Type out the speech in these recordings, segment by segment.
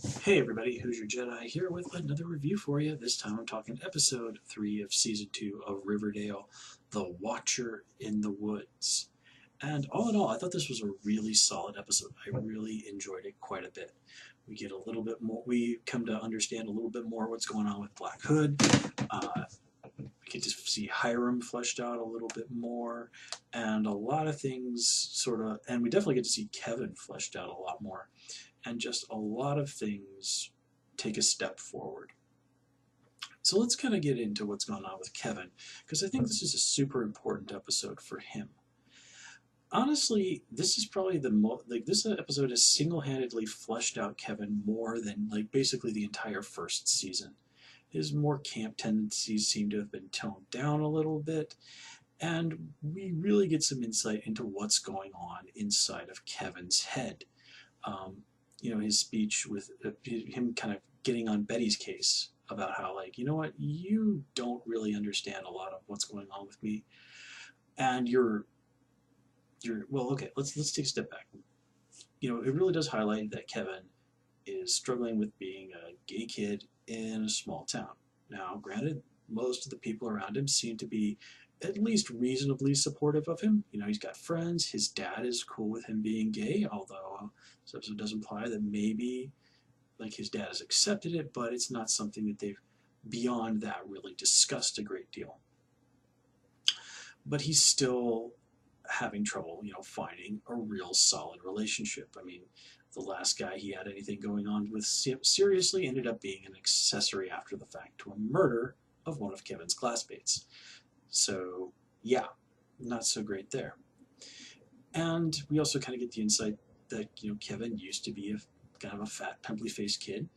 Hey everybody, Who's Your Jedi here with another review for you. This time I'm talking episode 3 of season 2 of Riverdale, The Watcher in the Woods. And all in all, I thought this was a really solid episode. I really enjoyed it quite a bit. We get a little bit more, we come to understand a little bit more what's going on with Black Hood. We get to see Hiram fleshed out a little bit more, and a lot of things and we definitely get to see Kevin fleshed out a lot more, and just a lot of things take a step forward. So let's kind of get into what's going on with Kevin, because I think this is a super important episode for him. Honestly, this is probably this episode has single-handedly fleshed out Kevin more than basically the entire first season. His more camp tendencies seem to have been toned down a little bit, and we really get some insight into what's going on inside of Kevin's head. Um, his speech with him kind of getting on Betty's case about how, you know what, you don't really understand a lot of what's going on with me, and well, okay, let's take a step back. It really does highlight that Kevin is struggling with being a gay kid in a small town. Now, granted, most of the people around him seem to be at least reasonably supportive of him. He's got friends. His dad is cool with him being gay, although this episode does imply that maybe his dad has accepted it, but it's not something that they've beyond that really discussed a great deal. But he's still having trouble, finding a real solid relationship. I mean, the last guy he had anything going on with seriously ended up being an accessory after the fact to a murder of one of Kevin's classmates. So, yeah, not so great there. And we also kind of get the insight that, Kevin used to be kind of a fat, pimply-faced kid.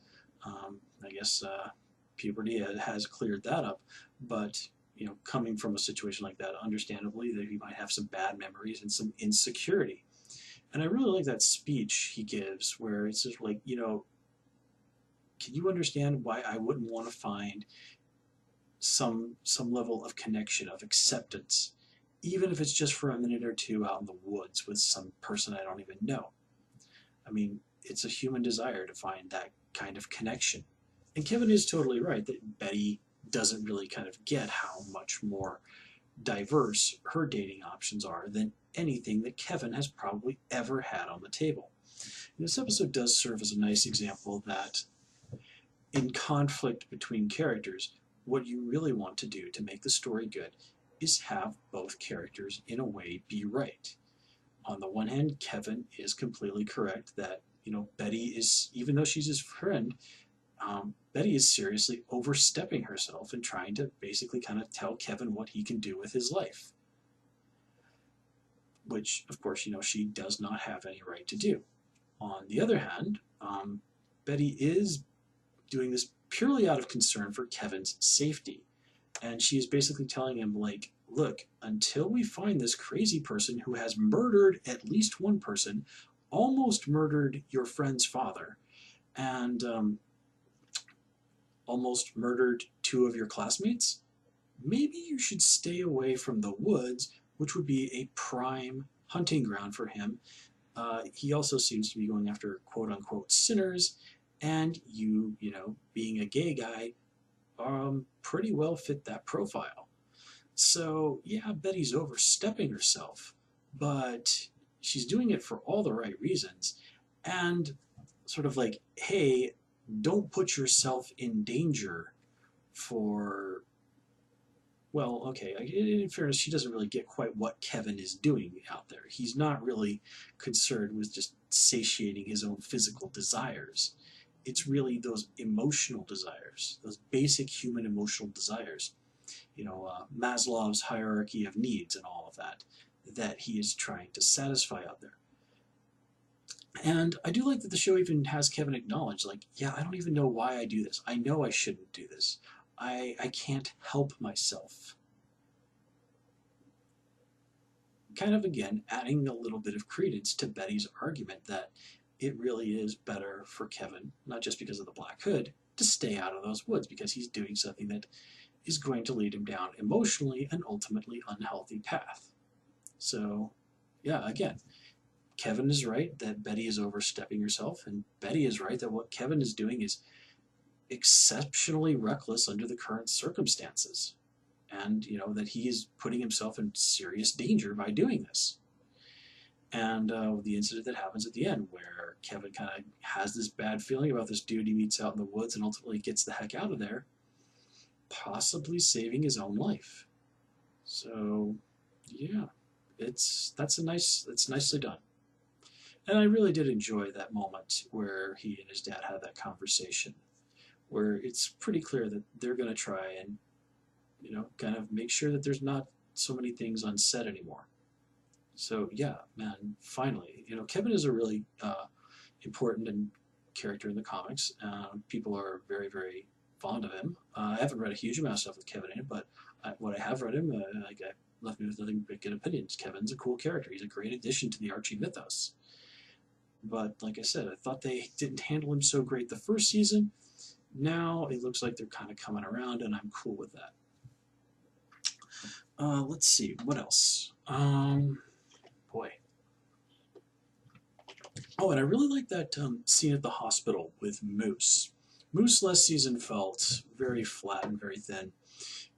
I guess puberty has cleared that up, but coming from a situation like that, understandably, that he might have some bad memories and some insecurity. And I really like that speech he gives where it's just can you understand why I wouldn't want to find some level of connection, of acceptance, even if it's just for a minute or two out in the woods with some person I don't even know? I mean, it's a human desire to find that kind of connection. And Kevin is totally right that Betty doesn't really kind of get how much more diverse her dating options are than anything that Kevin has probably ever had on the table. And this episode does serve as a nice example that in conflict between characters, what you really want to do to make the story good is have both characters in a way be right. On the one hand, Kevin is completely correct that, Betty is, even though she's his friend, Betty is seriously overstepping herself and trying to basically kind of tell Kevin what he can do with his life. Which, of course, she does not have any right to do. On the other hand, Betty is doing this purely out of concern for Kevin's safety. And she is basically telling him, look, until we find this crazy person who has murdered at least one person, almost murdered your friend's father, and almost murdered two of your classmates, maybe you should stay away from the woods, which would be a prime hunting ground for him. He also seems to be going after quote-unquote sinners, and being a gay guy, pretty well fit that profile. So, yeah, Betty's overstepping herself, but she's doing it for all the right reasons, and sort of hey, don't put yourself in danger for, well, okay, in fairness, she doesn't really get quite what Kevin is doing out there. He's not really concerned with just satiating his own physical desires. It's really those emotional desires, those basic human emotional desires, Maslow's hierarchy of needs and all of that he is trying to satisfy out there. And I do like that the show even has Kevin acknowledge, yeah, I don't even know why I do this. I know I shouldn't do this. I can't help myself. Kind of, again, adding a little bit of credence to Betty's argument that it really is better for Kevin, not just because of the Black Hood, to stay out of those woods because he's doing something that is going to lead him down emotionally an ultimately unhealthy path. So, yeah, again, Kevin is right that Betty is overstepping herself, and Betty is right that what Kevin is doing is exceptionally reckless under the current circumstances. And, that he is putting himself in serious danger by doing this. And the incident that happens at the end, where Kevin kind of has this bad feeling about this dude he meets out in the woods and ultimately gets the heck out of there, possibly saving his own life. So, yeah, it's nicely done. And I really did enjoy that moment where he and his dad had that conversation, where it's pretty clear that they're going to try and, kind of make sure that there's not so many things unsaid anymore. So yeah, man, finally, Kevin is a really important character in the comics. People are very, very fond of him. I haven't read a huge amount of stuff with Kevin in it, but what I have read him, left me with nothing but good opinions. Kevin's a cool character. He's a great addition to the Archie mythos. But like I said, I thought they didn't handle him so great the first season. Now it looks like they're kind of coming around, and I'm cool with that. Let's see, what else? Boy. Oh, and I really like that scene at the hospital with Moose. Moose last season felt very flat and very thin.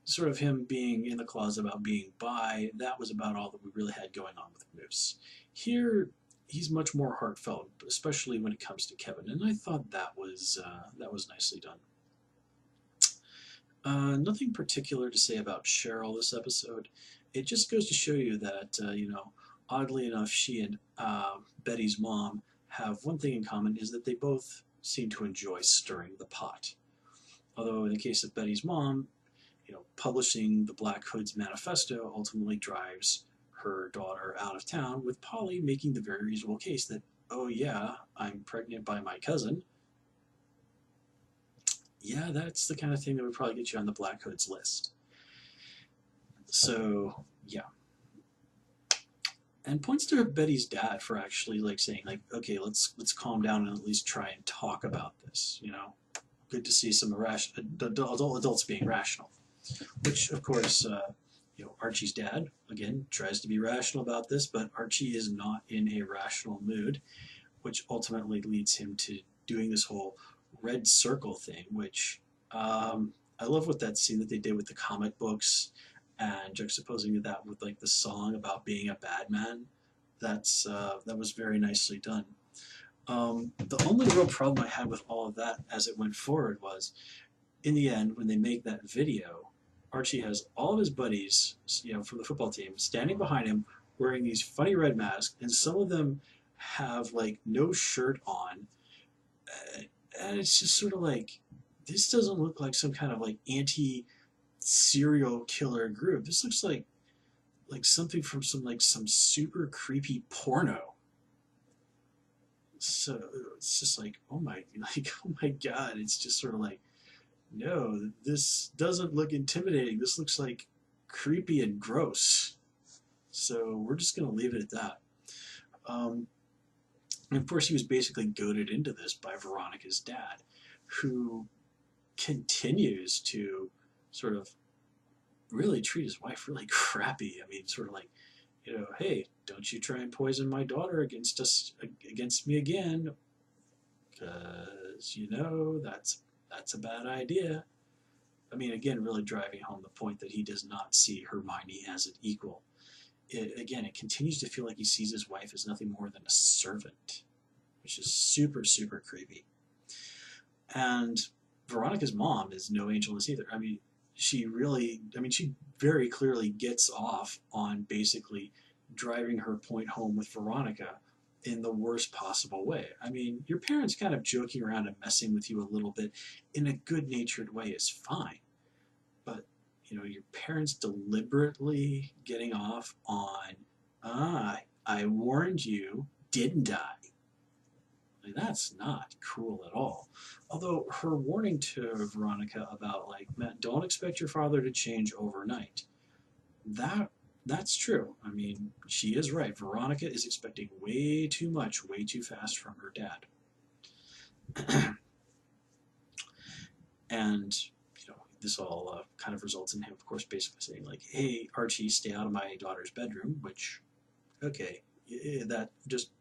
Sort of him being in the closet about being bi, that was about all that we really had going on with Moose. Here, he's much more heartfelt, especially when it comes to Kevin, and I thought that was nicely done. Nothing particular to say about Cheryl this episode. It just goes to show you that, oddly enough, she and Betty's mom have one thing in common, is that they both seem to enjoy stirring the pot. Although in the case of Betty's mom, publishing the Black Hood's manifesto ultimately drives her daughter out of town, with Polly making the very reasonable case that, oh yeah, I'm pregnant by my cousin. Yeah, that's the kind of thing that would probably get you on the Black Hood's list. So, yeah. And points to Betty's dad for actually saying okay, let's calm down and at least try and talk about this. Good to see some adults being rational. Which, of course, Archie's dad again tries to be rational about this, but Archie is not in a rational mood, which ultimately leads him to doing this whole red circle thing. Which I love what that scene that they did with the comic books, and juxtaposing that with the song about being a bad man. That was very nicely done. The only real problem I had with all of that as it went forward was, in the end, when they make that video, Archie has all of his buddies, from the football team, standing behind him, wearing these funny red masks, and some of them have no shirt on, and it's just sort of this doesn't look like some kind of anti-serial killer group. This looks like something from some super creepy porno. So it's just oh my god, it's just sort of no, this doesn't look intimidating. This looks creepy and gross. So we're just going to leave it at that. And of course, he was basically goaded into this by Veronica's dad, who continues to sort of really treat his wife really crappy. I mean, sort of hey, don't you try and poison my daughter against me again, because that's a bad idea. I mean, again, really driving home the point that he does not see Hermione as an equal. It continues to feel like he sees his wife as nothing more than a servant, which is super, super creepy. And Veronica's mom is no angel either. I mean, she very clearly gets off on basically driving her point home with Veronica in the worst possible way. I mean, your parents kind of joking around and messing with you a little bit in a good-natured way is fine. But, your parents deliberately getting off on, I warned you, didn't I? That's not cool at all. Although her warning to Veronica about don't expect your father to change overnight, that's true. I mean, she is right. Veronica is expecting way too much, way too fast from her dad. And this all kind of results in him, of course, basically saying hey, Archie, stay out of my daughter's bedroom. Which, okay, that just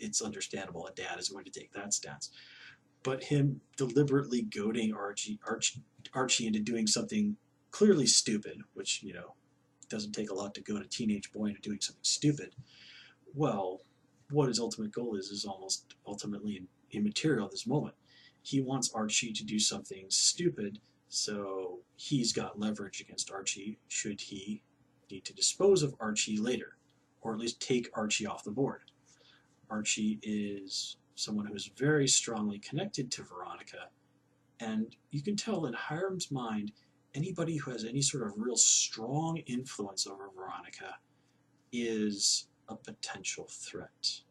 it's understandable a dad is going to take that stance. But him deliberately goading Archie into doing something clearly stupid, which, doesn't take a lot to goad a teenage boy into doing something stupid. Well, what his ultimate goal is almost ultimately immaterial at this moment. He wants Archie to do something stupid, so he's got leverage against Archie should he need to dispose of Archie later, or at least take Archie off the board. Archie is someone who is very strongly connected to Veronica, and you can tell in Hiram's mind, anybody who has any sort of real strong influence over Veronica is a potential threat.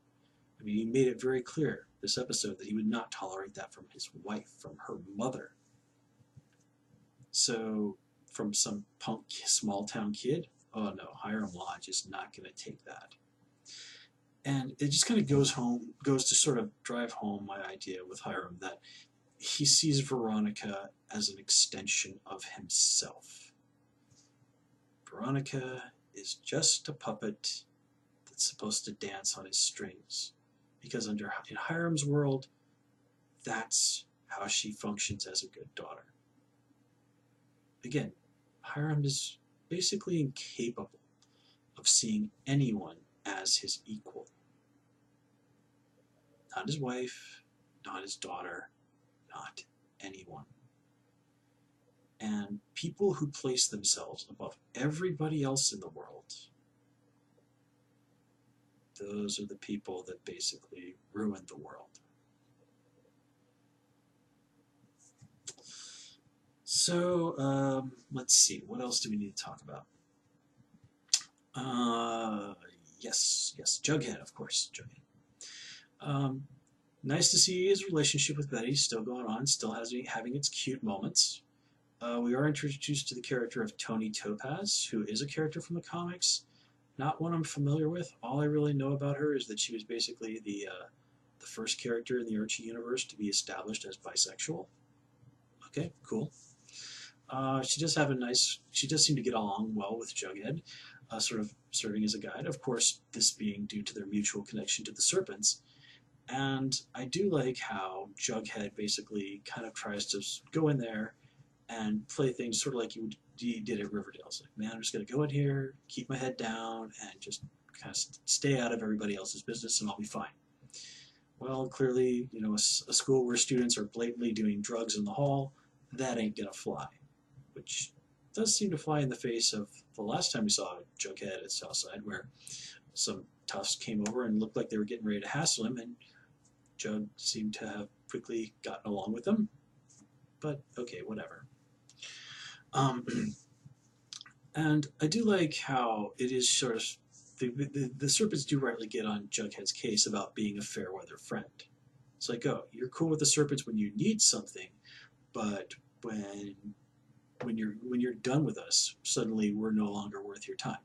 I mean, he made it very clear this episode that he would not tolerate that from his wife, from her mother. So, from some punk small town kid, oh no, Hiram Lodge is not going to take that. And it just kind of goes to sort of drive home my idea with Hiram that he sees Veronica as an extension of himself. Veronica is just a puppet that's supposed to dance on his strings. Because in Hiram's world, that's how she functions as a good daughter. Again, Hiram is basically incapable of seeing anyone as his equal. Not his wife, not his daughter, not anyone. And people who place themselves above everybody else in the world, those are the people that basically ruin the world. So, let's see, what else do we need to talk about? Yes, Jughead, of course, Jughead. Nice to see his relationship with Betty still going on, still having its cute moments. We are introduced to the character of Tony Topaz, who is a character from the comics. Not one I'm familiar with. All I really know about her is that she was basically the first character in the Archie universe to be established as bisexual. Okay, cool. She does seem to get along well with Jughead, sort of serving as a guide. Of course, this being due to their mutual connection to the Serpents. And I do like how Jughead basically kind of tries to go in there and play things sort of like you did at Riverdale. It's like, man, I'm just going to go in here, keep my head down, and just kind of stay out of everybody else's business, and I'll be fine. Well, clearly, a school where students are blatantly doing drugs in the hall, that ain't going to fly. Which does seem to fly in the face of the last time we saw Jughead at Southside, where some toughs came over and looked like they were getting ready to hassle him, and Jug seemed to have quickly gotten along with them. But, okay, whatever. And I do like how it is sort of the Serpents do rightly get on Jughead's case about being a fair weather friend. It's like, oh, you're cool with the Serpents when you need something, but when you're done with us, suddenly we're no longer worth your time.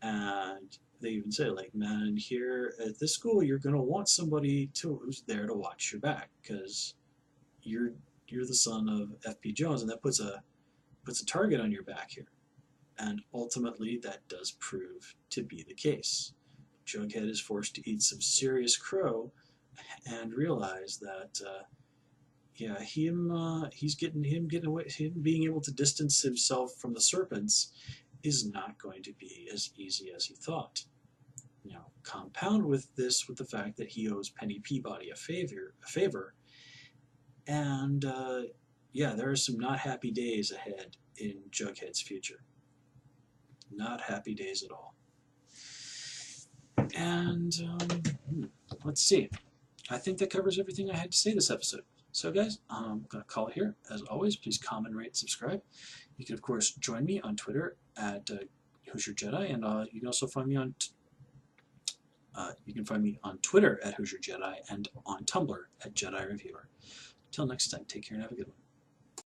And they even say, like, man, here at this school, you're going to want somebody who's there to watch your back, because you're the son of F.P. Jones, and that puts a target on your back here. And ultimately, that does prove to be the case. Jughead is forced to eat some serious crow and realize that, him being able to distance himself from the Serpents is not going to be as easy as he thought. Compound with this with the fact that he owes Penny Peabody a favor, and there are some not happy days ahead in Jughead's future. Not happy days at all. And let's see. I think that covers everything I had to say this episode. So guys, I'm going to call it here. As always, please comment, rate, subscribe. You can, of course, join me on Twitter at Who's Your Jedi, and you can also find me on Twitter at Who's Your Jedi, and on Tumblr at Jedi Reviewer. Till next time, take care and have a good one.